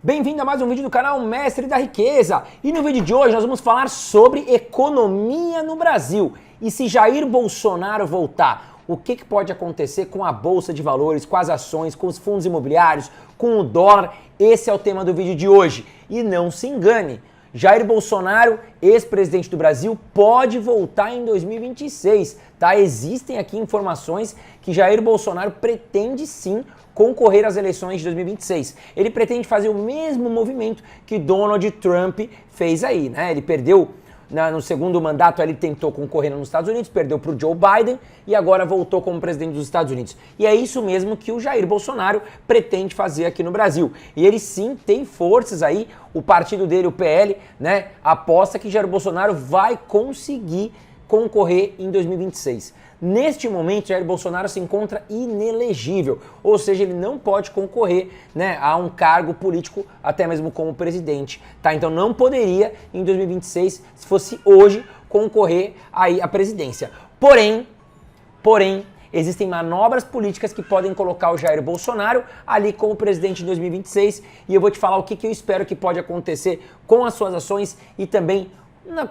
Bem-vindo a mais um vídeo do canal Mestre da Riqueza. E no vídeo de hoje nós vamos falar sobre economia no Brasil. E se Jair Bolsonaro voltar, o que pode acontecer com a Bolsa de Valores, com as ações, com os fundos imobiliários, com o dólar? Esse é o tema do vídeo de hoje. E não se engane, Jair Bolsonaro, ex-presidente do Brasil, pode voltar em 2026, tá? Existem aqui informações que Jair Bolsonaro pretende sim concorrer às eleições de 2026. Ele pretende fazer o mesmo movimento que Donald Trump fez aí, né? Ele perdeu no segundo mandato, ele tentou concorrer nos Estados Unidos, perdeu para o Joe Biden e agora voltou como presidente dos Estados Unidos. E é isso mesmo que o Jair Bolsonaro pretende fazer aqui no Brasil. E ele sim tem forças aí, o partido dele, o PL, né, aposta que Jair Bolsonaro vai conseguir concorrer em 2026. Neste momento, Jair Bolsonaro se encontra inelegível, ou seja, ele não pode concorrer, né, a um cargo político, até mesmo como presidente, tá? Então não poderia, em 2026, se fosse hoje, concorrer aí à presidência. Porém, existem manobras políticas que podem colocar o Jair Bolsonaro ali como presidente em 2026, e eu vou te falar o que eu espero que pode acontecer com as suas ações e também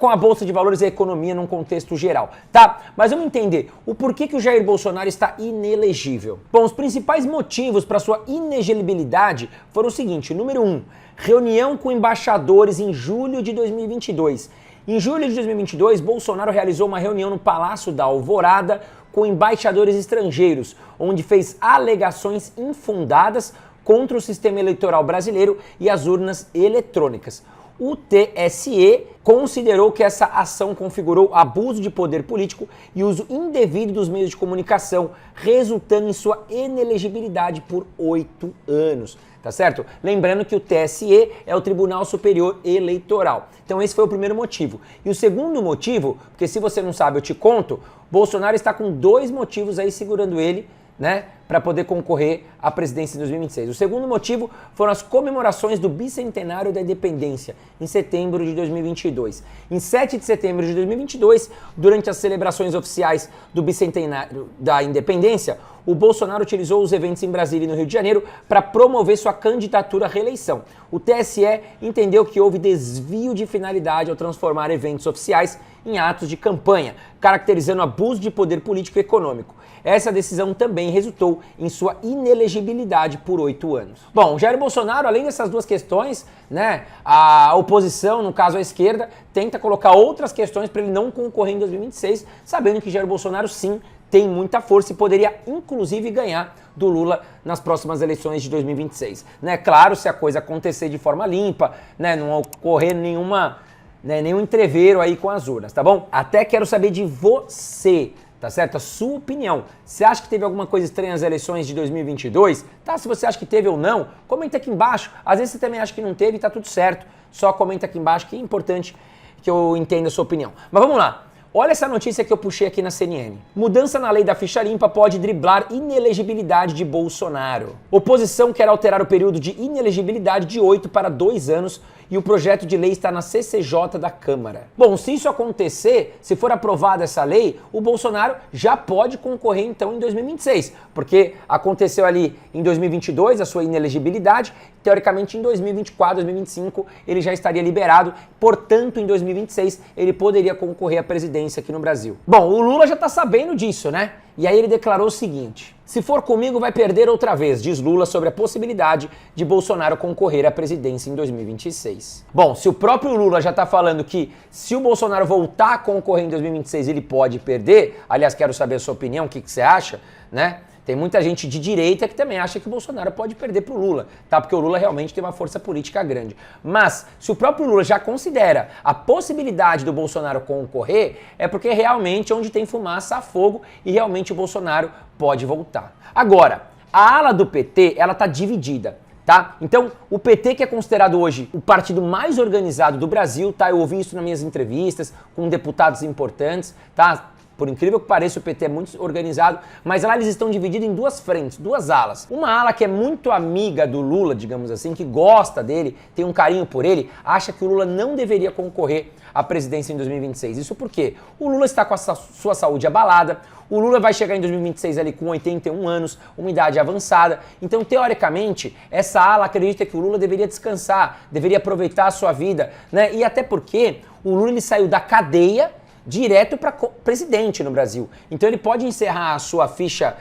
com a Bolsa de Valores e a economia num contexto geral, tá? Mas vamos entender o porquê que o Jair Bolsonaro está inelegível. Bom, os principais motivos para sua inelegibilidade foram o seguinte: número 1, reunião com embaixadores em julho de 2022. Em julho de 2022, Bolsonaro realizou uma reunião no Palácio da Alvorada com embaixadores estrangeiros, onde fez alegações infundadas contra o sistema eleitoral brasileiro e as urnas eletrônicas. O TSE considerou que essa ação configurou abuso de poder político e uso indevido dos meios de comunicação, resultando em sua inelegibilidade por 8 anos, tá certo? Lembrando que o TSE é o Tribunal Superior Eleitoral. Então esse foi o primeiro motivo. E o segundo motivo, porque se você não sabe eu te conto, Bolsonaro está com 2 motivos aí segurando ele, né, para poder concorrer à presidência em 2026. O segundo motivo foram as comemorações do bicentenário da independência, em setembro de 2022. Em 7 de setembro de 2022, durante as celebrações oficiais do bicentenário da independência, o Bolsonaro utilizou os eventos em Brasília e no Rio de Janeiro para promover sua candidatura à reeleição. O TSE entendeu que houve desvio de finalidade ao transformar eventos oficiais em atos de campanha, caracterizando abuso de poder político e econômico. Essa decisão também resultou em sua inelegibilidade por 8 anos. Bom, Jair Bolsonaro, além dessas 2 questões, né, a oposição, no caso a esquerda, tenta colocar outras questões para ele não concorrer em 2026, sabendo que Jair Bolsonaro sim tem muita força e poderia inclusive ganhar do Lula nas próximas eleições de 2026. Né? Claro, se a coisa acontecer de forma limpa, né, não ocorrer nenhum entreveiro aí com as urnas, tá bom? Até quero saber de você, tá certo? A sua opinião. Você acha que teve alguma coisa estranha nas eleições de 2022? Tá? Se você acha que teve ou não, comenta aqui embaixo. Às vezes você também acha que não teve e tá tudo certo. Só comenta aqui embaixo que é importante que eu entenda a sua opinião. Mas vamos lá. Olha essa notícia que eu puxei aqui na CNN. Mudança na lei da ficha limpa pode driblar inelegibilidade de Bolsonaro. Oposição quer alterar o período de inelegibilidade de 8 para 2 anos e o projeto de lei está na CCJ da Câmara. Bom, se isso acontecer, se for aprovada essa lei, o Bolsonaro já pode concorrer então em 2026, porque aconteceu ali em 2022 a sua inelegibilidade, teoricamente em 2024, 2025 ele já estaria liberado, portanto em 2026 ele poderia concorrer à presidência aqui no Brasil. Bom, o Lula já está sabendo disso, né? E aí ele declarou o seguinte: se for comigo vai perder outra vez, diz Lula sobre a possibilidade de Bolsonaro concorrer à presidência em 2026. Bom, se o próprio Lula já está falando que se o Bolsonaro voltar a concorrer em 2026 ele pode perder, aliás, quero saber a sua opinião, o que você acha, né? Tem muita gente de direita que também acha que o Bolsonaro pode perder para o Lula, tá? Porque o Lula realmente tem uma força política grande. Mas, se o próprio Lula já considera a possibilidade do Bolsonaro concorrer, é porque realmente onde tem fumaça há fogo e realmente o Bolsonaro pode voltar. Agora, a ala do PT, ela tá dividida. Tá? Então, o PT, que é considerado hoje o partido mais organizado do Brasil, tá? Eu ouvi isso nas minhas entrevistas com deputados importantes, tá? Por incrível que pareça, o PT é muito organizado, mas lá eles estão divididos em duas frentes, duas alas. Uma ala que é muito amiga do Lula, digamos assim, que gosta dele, tem um carinho por ele, acha que o Lula não deveria concorrer à presidência em 2026. Isso porque o Lula está com a sua saúde abalada, o Lula vai chegar em 2026 ali com 81 anos, uma idade avançada. Então, teoricamente, essa ala acredita que o Lula deveria descansar, deveria aproveitar a sua vida, né? E até porque o Lula ele saiu da cadeia direto para presidente no Brasil. Então, ele pode encerrar a sua ficha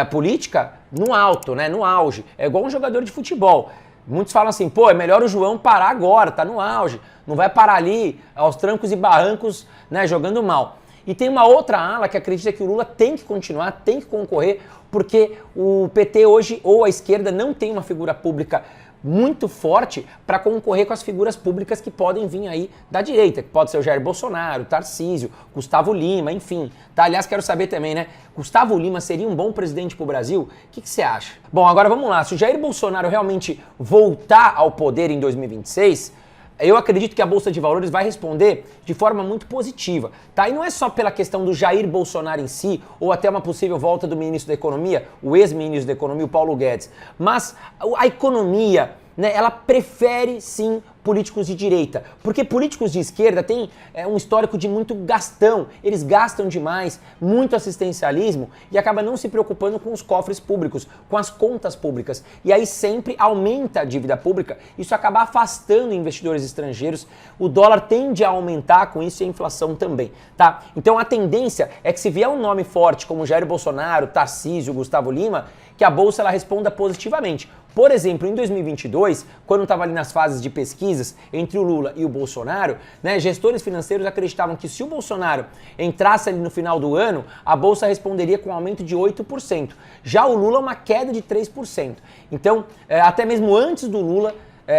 política no alto, né? No auge. É igual um jogador de futebol. Muitos falam assim, pô, é melhor o João parar agora, tá no auge. Não vai parar ali aos trancos e barrancos, né, jogando mal. E tem uma outra ala que acredita que o Lula tem que continuar, tem que concorrer, porque o PT hoje, ou a esquerda, não tem uma figura pública muito forte para concorrer com as figuras públicas que podem vir aí da direita, que pode ser o Jair Bolsonaro, Tarcísio, Gustavo Lima, enfim. Tá? Aliás, quero saber também, né? Gustavo Lima seria um bom presidente para o Brasil? O que você acha? Bom, agora vamos lá. Se o Jair Bolsonaro realmente voltar ao poder em 2026... eu acredito que a Bolsa de Valores vai responder de forma muito positiva, tá? E não é só pela questão do Jair Bolsonaro em si, ou até uma possível volta do ministro da Economia, o ex-ministro da Economia, o Paulo Guedes, mas a economia, né, ela prefere sim políticos de direita, porque políticos de esquerda têm um histórico de muito gastão, eles gastam demais, muito assistencialismo e acaba não se preocupando com os cofres públicos, com as contas públicas, e aí sempre aumenta a dívida pública, isso acaba afastando investidores estrangeiros, o dólar tende a aumentar com isso e a inflação também, tá? Então a tendência é que se vier um nome forte como Jair Bolsonaro, Tarcísio, Gustavo Lima, que a Bolsa ela responda positivamente. Por exemplo, em 2022, quando estava ali nas fases de pesquisas entre o Lula e o Bolsonaro, né, gestores financeiros acreditavam que se o Bolsonaro entrasse ali no final do ano, a Bolsa responderia com um aumento de 8%. Já o Lula, uma queda de 3%. Então, até mesmo antes do Lula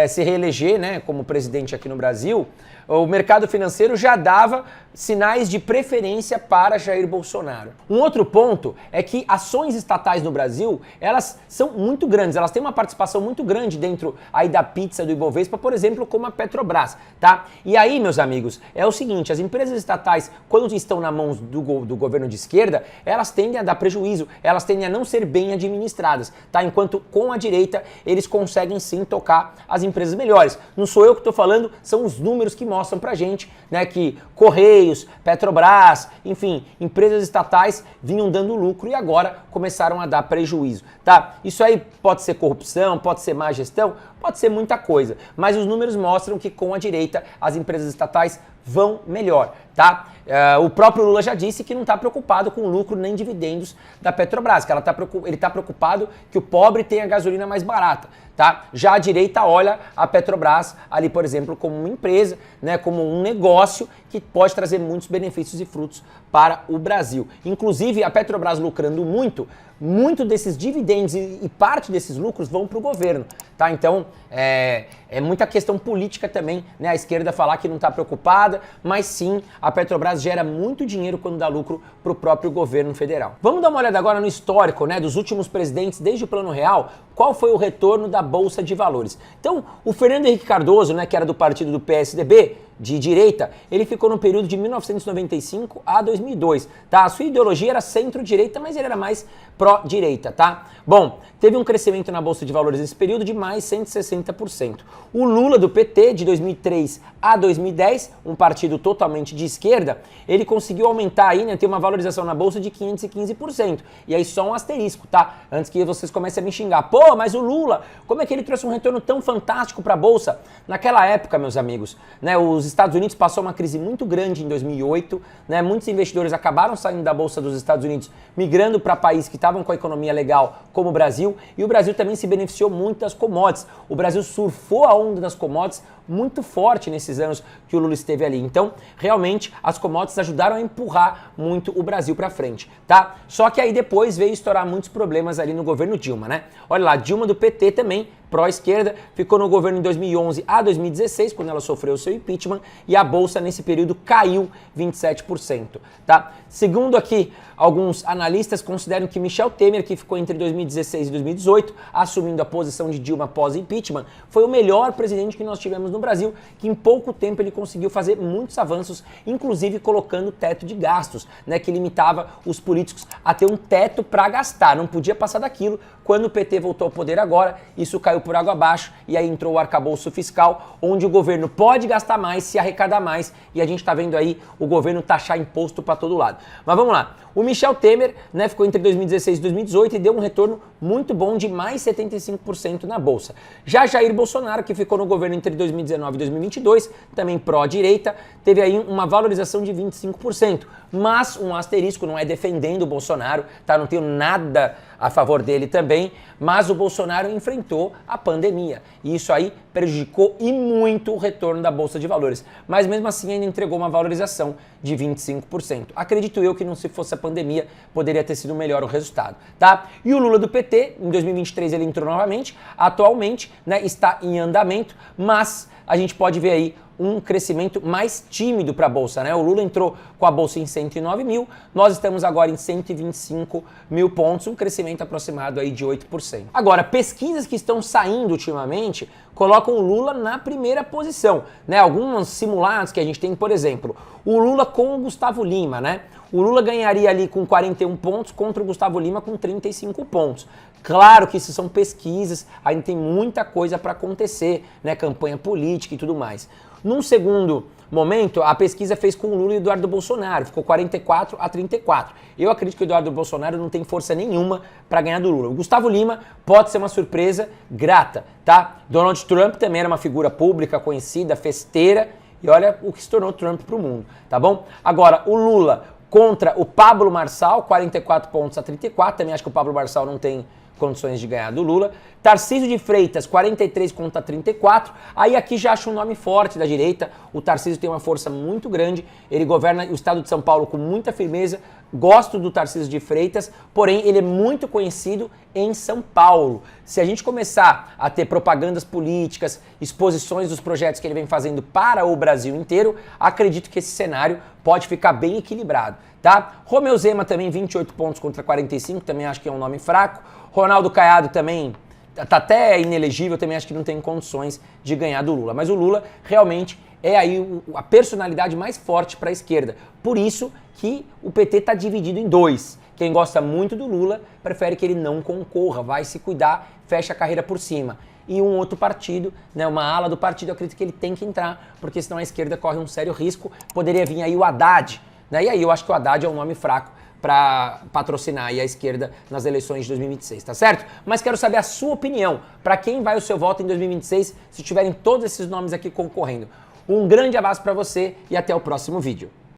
se reeleger, né, como presidente aqui no Brasil, o mercado financeiro já dava sinais de preferência para Jair Bolsonaro. Um outro ponto é que ações estatais no Brasil, elas são muito grandes, elas têm uma participação muito grande dentro aí da pizza do Ibovespa, por exemplo, como a Petrobras, tá? E aí, meus amigos, é o seguinte, as empresas estatais, quando estão na mão do governo de esquerda, elas tendem a dar prejuízo, elas tendem a não ser bem administradas, tá? Enquanto com a direita, eles conseguem sim tocar as empresas melhores. Não sou eu que estou falando, são os números que mostram pra gente, né, que Correios, Petrobras, enfim, empresas estatais vinham dando lucro e agora começaram a dar prejuízo, tá? Isso aí pode ser corrupção, pode ser má gestão, pode ser muita coisa, mas os números mostram que com a direita as empresas estatais vão melhor, tá? O próprio Lula já disse que não está preocupado com lucro nem dividendos da Petrobras, que ele está preocupado que o pobre tenha gasolina mais barata, tá? Já a direita olha a Petrobras ali, por exemplo, como uma empresa, né, como um negócio que pode trazer muitos benefícios e frutos para o Brasil. Inclusive, a Petrobras lucrando muito desses dividendos e parte desses lucros vão para o governo, tá? Então, é muita questão política também, né? A esquerda falar que não está preocupada, mas sim, a Petrobras gera muito dinheiro quando dá lucro para o próprio governo federal. Vamos dar uma olhada agora no histórico, né, dos últimos presidentes desde o Plano Real, qual foi o retorno da Bolsa de Valores. Então, o Fernando Henrique Cardoso, né, que era do partido do PSDB, de direita, ele ficou no período de 1995 a 2002, tá? A sua ideologia era centro-direita, mas ele era mais pró-direita, tá? Bom, teve um crescimento na Bolsa de Valores nesse período de mais 160%. O Lula do PT, de 2003 a 2010, um partido totalmente de esquerda, ele conseguiu aumentar aí, né, ter uma valorização na Bolsa de 515%. E aí só um asterisco, tá? Antes que vocês comecem a me xingar. Pô, mas o Lula, como é que ele trouxe um retorno tão fantástico para a Bolsa? Naquela época, meus amigos, né, os Estados Unidos passou uma crise muito grande em 2008, né? Muitos investidores acabaram saindo da Bolsa dos Estados Unidos, migrando para países que estavam com a economia legal, como o Brasil, e o Brasil também se beneficiou muito das commodities. O Brasil surfou a onda das commodities muito forte nesses anos que o Lula esteve ali. Então, realmente, as commodities ajudaram a empurrar muito o Brasil para frente, tá? Só que aí depois veio estourar muitos problemas ali no governo Dilma, né? Olha lá, Dilma do PT também, pró-esquerda, ficou no governo em 2011 a 2016, quando ela sofreu o seu impeachment, e a Bolsa nesse período caiu 27%, tá? Segundo aqui, alguns analistas consideram que Michel Temer, que ficou entre 2016 e 2018, assumindo a posição de Dilma pós-impeachment, foi o melhor presidente que nós tivemos no Brasil, que em pouco tempo ele conseguiu fazer muitos avanços, inclusive colocando teto de gastos, né, que limitava os políticos a ter um teto para gastar, não podia passar daquilo. Quando o PT voltou ao poder agora, isso caiu por água abaixo e aí entrou o arcabouço fiscal, onde o governo pode gastar mais, se arrecadar mais, e a gente está vendo aí o governo taxar imposto para todo lado. Mas vamos lá. O Michel Temer, né, ficou entre 2016 e 2018 e deu um retorno muito bom de mais 75% na Bolsa. Já Jair Bolsonaro, que ficou no governo entre 2019 e 2022, também pró-direita, teve aí uma valorização de 25%. Mas um asterisco, não é defendendo o Bolsonaro, tá? Não tenho nada a favor dele também, mas o Bolsonaro enfrentou a pandemia. E isso aí prejudicou e muito o retorno da Bolsa de Valores. Mas mesmo assim ainda entregou uma valorização de 25%. Acredito eu que não se fosse a pandemia, poderia ter sido melhor o resultado, tá? E o Lula do PT, em 2023 ele entrou novamente, atualmente, né, está em andamento, mas a gente pode ver aí um crescimento mais tímido para a Bolsa, né? O Lula entrou com a Bolsa em 109 mil, nós estamos agora em 125 mil pontos, um crescimento aproximado aí de 8%. Agora, pesquisas que estão saindo ultimamente colocam o Lula na primeira posição, né? Alguns simulados que a gente tem, por exemplo, o Lula com o Gustavo Lima, né? O Lula ganharia ali com 41 pontos contra o Gustavo Lima com 35 pontos. Claro que isso são pesquisas, ainda tem muita coisa para acontecer, né? Campanha política e tudo mais. Num segundo momento, a pesquisa fez com o Lula e o Eduardo Bolsonaro, ficou 44-34. Eu acredito que o Eduardo Bolsonaro não tem força nenhuma para ganhar do Lula. O Gustavo Lima pode ser uma surpresa grata, tá? Donald Trump também era uma figura pública, conhecida, festeira, e olha o que se tornou Trump para o mundo, tá bom? Agora, o Lula contra o Pablo Marçal, 44 pontos a 34, também acho que o Pablo Marçal não tem condições de ganhar do Lula. Tarcísio de Freitas, 43 contra 34. Aí aqui já acho um nome forte da direita. O Tarcísio tem uma força muito grande. Ele governa o estado de São Paulo com muita firmeza. Gosto do Tarcísio de Freitas, porém ele é muito conhecido em São Paulo. Se a gente começar a ter propagandas políticas, exposições dos projetos que ele vem fazendo para o Brasil inteiro, acredito que esse cenário pode ficar bem equilibrado, tá? Romeu Zema também 28 pontos contra 45, também acho que é um nome fraco. Ronaldo Caiado também tá até inelegível, também acho que não tem condições de ganhar do Lula. Mas o Lula realmente é aí a personalidade mais forte para a esquerda. Por isso que o PT está dividido em dois. Quem gosta muito do Lula prefere que ele não concorra, vai se cuidar, fecha a carreira por cima. E um outro partido, né, uma ala do partido, eu acredito que ele tem que entrar, porque senão a esquerda corre um sério risco. Poderia vir aí o Haddad, né? E aí eu acho que o Haddad é um nome fraco para patrocinar aí a esquerda nas eleições de 2026, tá certo? Mas quero saber a sua opinião. Para quem vai o seu voto em 2026, se tiverem todos esses nomes aqui concorrendo. Um grande abraço para você e até o próximo vídeo.